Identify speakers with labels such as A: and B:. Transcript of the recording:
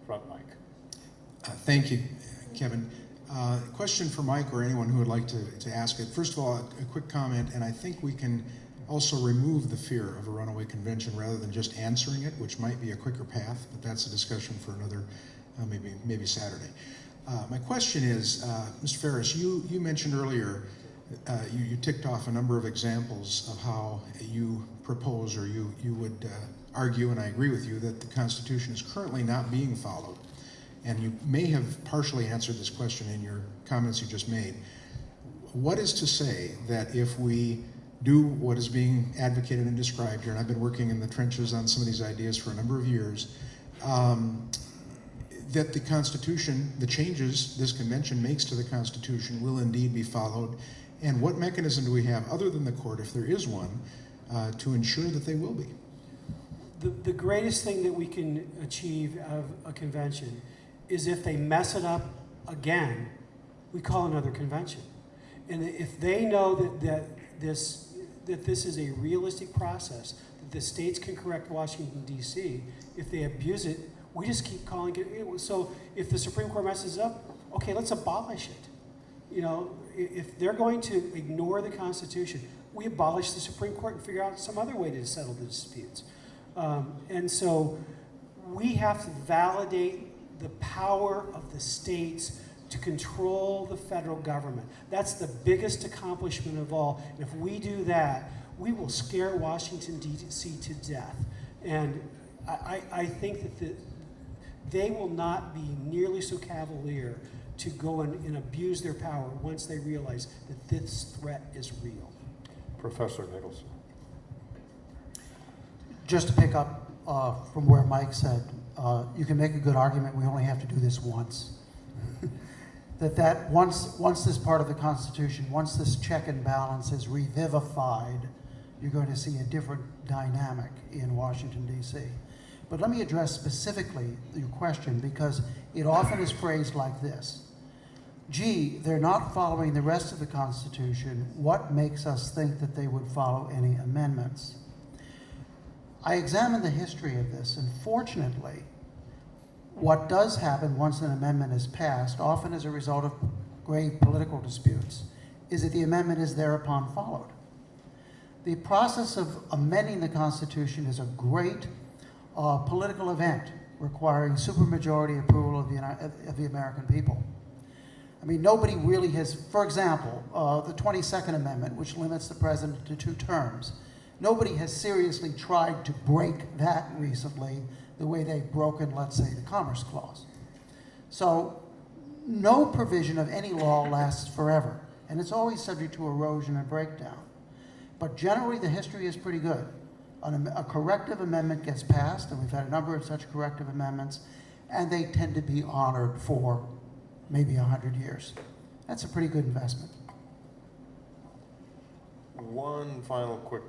A: front mic.
B: Thank you, Kevin. Question for Mike or anyone who would like to ask it. First of all, a quick comment, and I think we can also remove the fear of a runaway convention rather than just answering it, which might be a quicker path, but that's a discussion for another, maybe Saturday. My question is, Mr. Farris, you mentioned earlier, you ticked off a number of examples of how you propose or you would argue, and I agree with you, that the Constitution is currently not being followed. And you may have partially answered this question in your comments you just made. What is to say that if we do what is being advocated and described here, and I've been working in the trenches on some of these ideas for a number of years, that the Constitution, the changes this convention makes to the Constitution will indeed be followed, and what mechanism do we have, other than the court, if there is one, to ensure that they will be?
C: The greatest thing that we can achieve out of a convention is if they mess it up again, we call another convention. And if they know that this is a realistic process, that the states can correct Washington, D.C., if they abuse it, we just keep calling it. So if the Supreme Court messes up, okay, let's abolish it. You know, if they're going to ignore the Constitution, we abolish the Supreme Court and figure out some other way to settle the disputes. And so we have to validate the power of the states to control the federal government. That's the biggest accomplishment of all. And if we do that, we will scare Washington, D.C. to death. And I think that they will not be nearly so cavalier to go and abuse their power once they realize that this threat is real.
A: Professor Nicholson.
D: Just to pick up from where Mike said, you can make a good argument, we only have to do this once. that once this part of the Constitution, once this check and balance is revivified, you're going to see a different dynamic in Washington, D.C. But let me address specifically your question, because it often is phrased like this. Gee, they're not following the rest of the Constitution. What makes us think that they would follow any amendments? I examined the history of this, and fortunately, what does happen once an amendment is passed, often as a result of grave political disputes, is that the amendment is thereupon followed. The process of amending the Constitution is a great political event requiring supermajority approval of the American people. I mean, nobody really has, for example, the 22nd Amendment, which limits the president to 2 terms, nobody has seriously tried to break that recently the way they've broken, let's say, the Commerce Clause. So no provision of any law lasts forever, and it's always subject to erosion and breakdown. But generally, the history is pretty good. A corrective amendment gets passed, and we've had a number of such corrective amendments, and they tend to be honored for maybe 100 years. That's a pretty good investment.
A: One final quick